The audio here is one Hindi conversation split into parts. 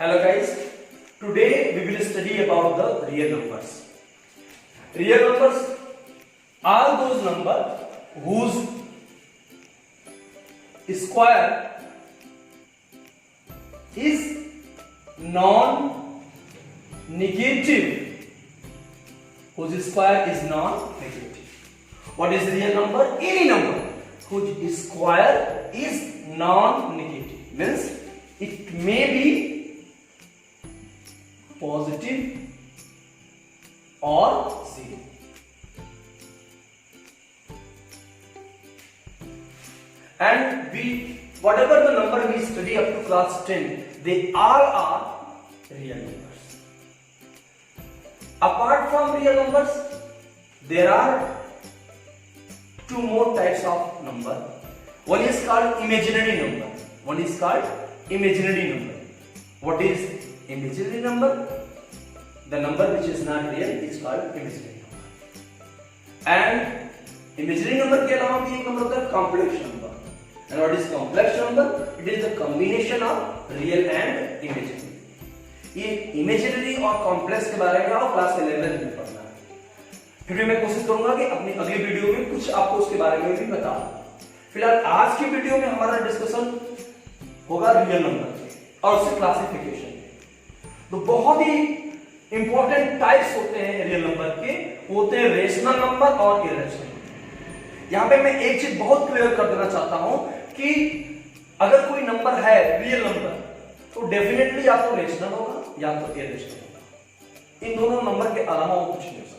Hello guys, today we will study about the real numbers. Real numbers are those numbers whose square is non-negative. Whose square is non-negative. What is real number? Any number whose square is non-negative. Means it may be positive or zero. And whatever the number we study up to class 10, they all are real numbers. Apart from real numbers, there are two more types of number. One is called imaginary number. One is called imaginary number. What is imaginary number? The number which is not real is called imaginary number. And imaginary number के अलावा भी एक number होता है complex number. And what is complex number? It is the combination of real and imaginary. ये imaginary और complex के बारे में आप क्लास 11 में पढ़ना है. फिर भी मैं कोशिश करूंगा कि अपनी अगली वीडियो में कुछ आपको उसके बारे में भी बताऊं. फिलहाल आज की वीडियो में हमारा डिस्कशन होगा रियल नंबर और उससे क्लासिफिकेशन. तो बहुत ही इंपॉर्टेंट टाइप्स होते हैं रियल नंबर के, होते हैं रेशनल नंबर और इरेशनल. यहां पे मैं एक चीज बहुत क्लियर कर देना चाहता हूं कि अगर कोई नंबर है रियल नंबर तो डेफिनेटली या तो रेशनल होगा या तो इरेशनल होगा. इन दोनों नंबर के अलावा और कुछ नहीं हो सकता.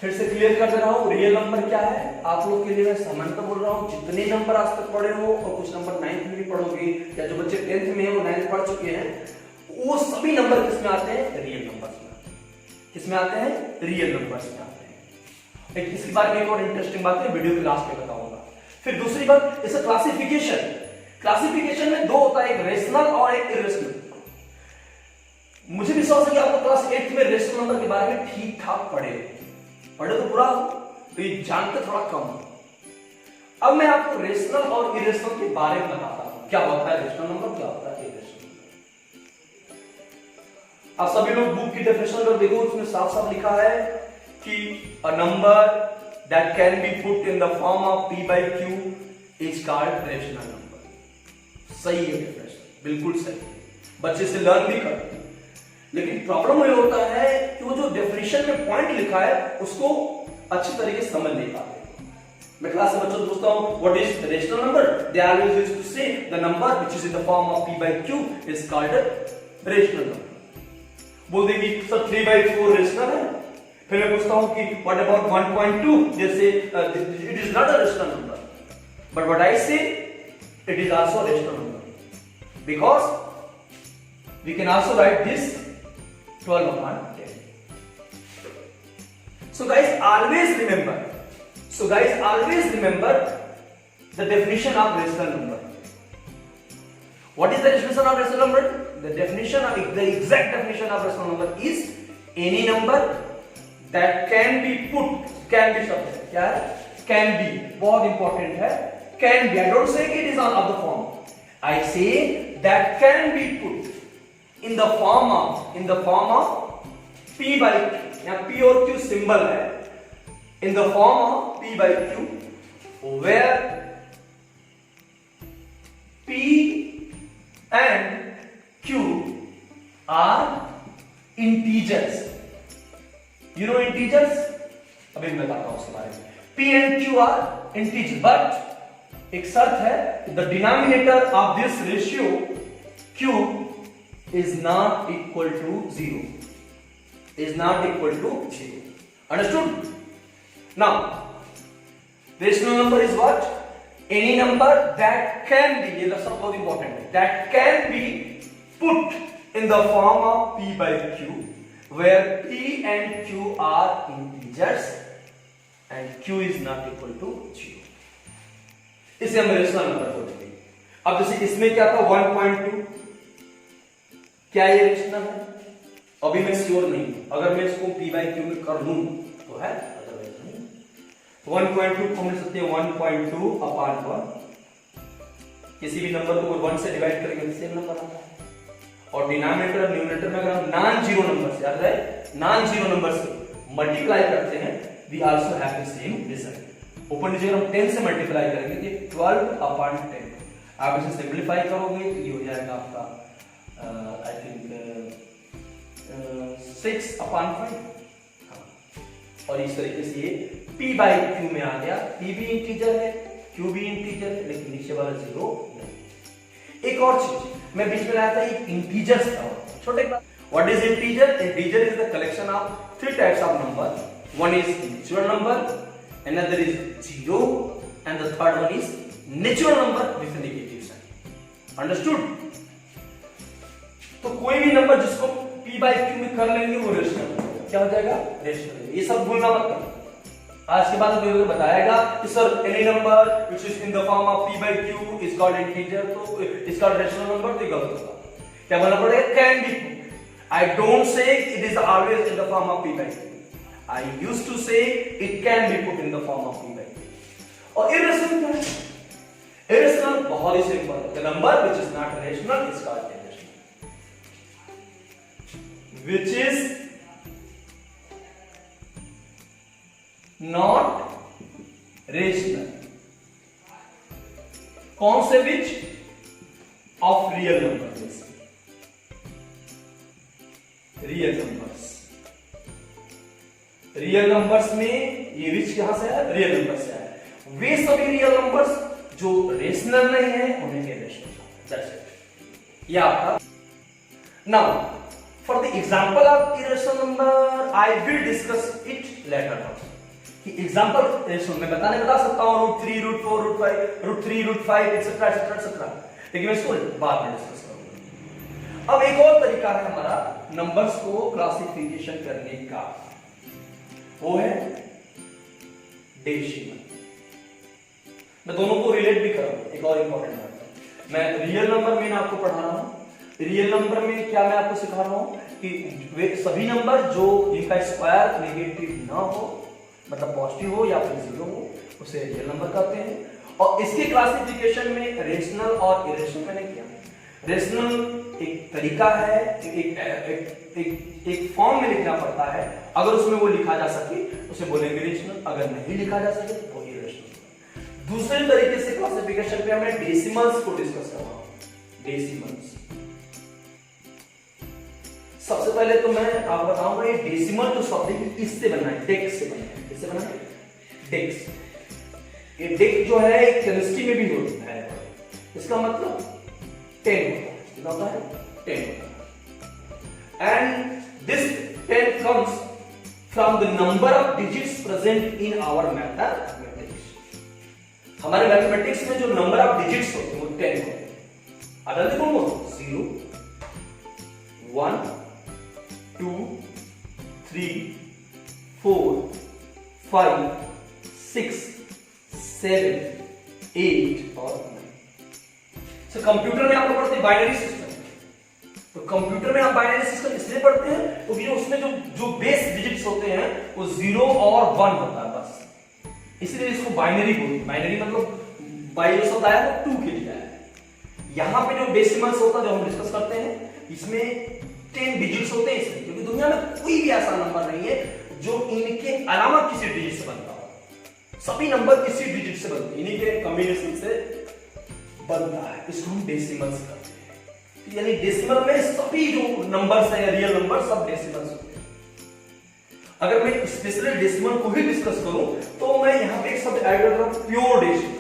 फिर से क्लियर कर दे रहा हूं रियल नंबर क्या है. आप लोग के लिए मैं सामान्यतः बोल रहा हूं, जितने नंबर आज तक पढ़े हो और कुछ नंबर 9th में भी पढ़ोगे या जो बच्चे 10th में है वो 9th पढ़ चुके हैं, वो सभी नंबर किसमें आते हैं? रियल नंबर्स में. किसमें आते हैं? रियल नंबर्स में आते हैं. इसके बारे में एक और इंटरेस्टिंग बात है, वीडियो के लास्ट में बताऊंगा. फिर दूसरी बात, इसका क्लासिफिकेशन. क्लासिफिकेशन में दो होता है, एक रेशनल और एक इरेशनल. मुझे विश्वास है कि आपको क्लास 8th में रेशनल नंबर के बारे में ठीक ठाक पढ़े तो पूरा, तो ये जानते थोड़ा कम. अब मैं आपको रेशनल और इरेशनल के बारे में बताता हूं. क्या होता है रेशनल नंबर, क्या होता है इरेशनल नंबर. आप सभी लोग बुक की डेफिनेशन अगर देखो, उसमें साफ साफ लिखा है कि a number that can be put in the form of p by q is called rational number. सही है डेफिनेशन, बिल्कुल सही. बच्चे से लर्न भी करते हैं. लेकिन प्रॉब्लम ये होता है कि वो जो डेफिनेशन में पॉइंट लिखा है उसको अच्छी तरीके से समझ नहीं पाते. मैं क्लास में बच्चों से पूछता हूं what is rational number, they always used to say the number which is in the form of p by q is called rational number. बोल देंगे सर 3 by 4 रेशनल है. फिर मैं पूछता हूं कि व्हाट अबाउट 1.2, जैसे it is not a rational number, but what I say it is also rational number because we can also write this 12 upon 10. So guys always remember the definition of rational number. What is the definition of rational number? The exact definition of rational number is any number that can be put, can be शब्द है क्या है? Can be, बहुत important है. Can be, I don't say it is on of the form, I say that can be put in the form of p by q. यहाँ p और q सिंबल है. in the form of p by q where p and q are integers. You know integers? अभी मैं बताता हूं उसके बारे में. p and q are integers, but एक शर्त है, the denominator of this ratio q is not equal to 0. Understood? Now rational number is what? Any number that can be, ये सब बहुत important है, that can be put in the form of p by q where p and q are integers and q is not equal to 0. इसे हम रेशनल नंबर बोलेंगे. अब जैसे इसमें क्या था 1.2, क्या ये रेशनल है? अभी मैं श्योर नहीं हूं. अगर मैं इसको p by q में कर लूं तो है, अदरवाइज नहीं. 1.2 को हम लिख सकते हैं 1.2 upon 1 किसी भी नंबर को 1 से डिवाइड करेंगे तो सेम नंबर आता है। और डिनोमिनेटर और न्यूमरेटर में अगर हम नॉन जीरो नंबर से, याद रहे नॉन जीरो नंबर से मल्टीप्लाई करते हैं, we also have the same result. ऊपर नीचे अगर हम 10 से मल्टीप्लाई करेंगे तो 12/10, आप इसे सिंपलीफाई करोगे तो ये हो जाएगा आपका आई थिंक 6/5। और इस तरीके से ये p/q में आ गया। p भी इंटीजर है, q भी इंटीजर है, लेकिन नीचे वाला जीरो नहीं। एक और चीज मैं बीच में लाया था, एक इंटीजर्स का छोटे class. What is integer? Integer is the collection of 3 types of number. One is natural number, another is zero, and the third one is natural number with a negative sign. Understood? तो कोई भी नंबर जिसको p/q में कर लेंगे वो रेशनल क्या हो जाएगा? रेशनल। ये सब भूलना मत करना। आज के बाद कोई बताएगा कि sir any number which is in the form of p/q is called integer, तो इज कॉल्ड रेशनल नंबर, तो ये गलत होगा। क्या बोलना पड़ेगा? Can be put. I don't say it is always in the form of p/q। I used to say it can be put in the form of p/q. और irrational क्या है? Irrational बहुत ही सिंपल है। The number which is not rational is called irrational. Which is not rational. कौन से which? Of real numbers. Real numbers. Real numbers में ये विच कहां से आया? रियल नंबर से आया। वे सभी रियल नंबर्स जो रेशनल नहीं है उन्हें इरेशनल। That's it. ये आपका। Now for the example of irrational number I will discuss it later on. कि एग्जांपल इरेशनल मैं बता सकता हूं √3, √4, √5, √3, √5 एटसेट्रा एटसेट्रा एटसेट्रा, लेकिन मैं इसको बाद में डिस्कस करूंगा। अब एक और तरीका है हमारा नंबर्स को क्लासिफिकेशन करने का, वो है डेसिमल। मैं दोनों को रिलेट भी कर रहा हूं। एक और इंपॉर्टेंट बात, मैं रियल नंबर में आपको पढ़ा रहा हूं। रियल नंबर में क्या मैं आपको सिखा रहा हूं कि वे सभी नंबर जो जिनका स्क्वायर नेगेटिव ना हो, मतलब पॉजिटिव हो या फिर जीरो हो, उसे रियल नंबर कहते हैं। और इसके क्लासिफिकेशन में रेशनल और इरेशनल मैंने किया। रेशनल एक तरीका है, एक फॉर्म में लिखना पड़ता है। अगर उसमें वो लिखा जा सके उसे बोलेंगे रेशनल, अगर नहीं लिखा जा सके तो इरेशनल। दूसरे तरीके से क्लासिफिकेशन पे मैं डेसिमल्स को डिस्कस कर रहा हूं। डेसिमल्स सबसे पहले तो मैं आपको बताऊंगा ये डेसिमल जो शब्द है इससे बना है, डेक्स से बना है। इससे बना है डेक्स। ये डेक्स जो है केमिस्ट्री में भी होता है। इसका मतलब 10 होता है, 10 होता है। And this 10 comes from the number of digits present in our mathematics. हमारे मैथमेटिक्स में जो नंबर ऑफ डिजिट्स होते हैं वो 10 होते हैं। अगर देखो 0, 1, 2, 3, 4, 5, 6, 7, 8 और 9। तो कंप्यूटर में आपको पढ़ते हैं बाइनरी सिस्टम। तो कंप्यूटर में आप बाइनरी सिस्टम इसलिए पढ़ते हैं क्योंकि उसमें जो बेस डिजिट्स होते हैं वो 0 और 1 होता है बस, इसलिए इसको बाइनरी बोलते हैं। बाइनरी मतलब बाई जो शब्द आया वो 2 के लिए आया। यहाँ पे जो डेसिमल्स होता है जो हम डिस्कस करते हैं इसमें 10 डिजिट्स होते हैं इसमें, क्योंकि दुनिया में कोई भी ऐसा नंबर नहीं है जो इनके अलावा किसी डिजिट से बनता हो। सभी नंबर किसी डिजिट से बनते हैं, इन्हीं के कॉम्बिनेशन से बनता है। इसको हम डेसिमल्स कहते हैं। यानी डेसिमल में सभी जो नंबर्स हैं रियल नंबर सब डेसिमल्स होते हैं। अगर मैं स्पेशली डेसिमल को ही डिस्कस करूं तो मैं यहां पे एक शब्द ऐड कर रहा हूं, pure decimal.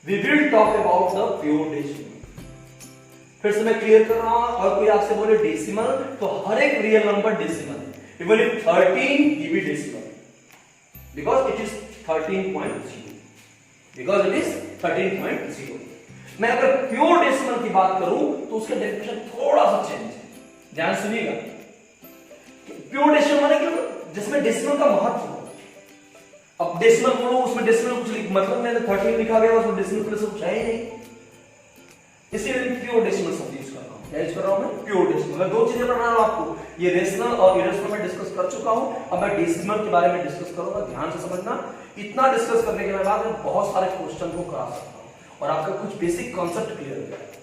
We will talk about the pure decimal. फिर से मैं क्लियर कर रहा हूं, और कोई आपसे बोले डेसिमल तो हर एक रियल नंबर डेसिमल है। इवन इफ 13 ये भी decimal, because it is 13.0, because it is 13.0। मैं अगर प्योर डेसिमल की बात करूं तो उसका डेफिनेशन थोड़ा सा चेंज है, ध्यान सुनिएगा। प्योर डेसिमल माने कि जिसमें डेसिमल का महत्व हो। अब डेसिमल बोलो उसमें डेसिमल कुछ मतलब नहीं, 13 लिखा गया उसमें डेसिमल प्लेस कुछ है ही नहीं, इसीलिए प्योर डेसिमल शब्द यूज कर रहा हूं। क्या यूज कर रहा हूं मैं? Pure decimal. दो चीजें पढ़ा रहा हूं आपको, ये रेशनल और इरेशनल में डिस्कस कर चुका हूं, अब मैं डेसिमल के बारे में डिस्कस करूंगा। ध्यान से समझना, इतना डिस्कस करने के बाद मैं बहुत सारे क्वेश्चन को करा सकता हूं और आपका कुछ बेसिक कॉन्सेप्ट क्लियर हो जाएगा।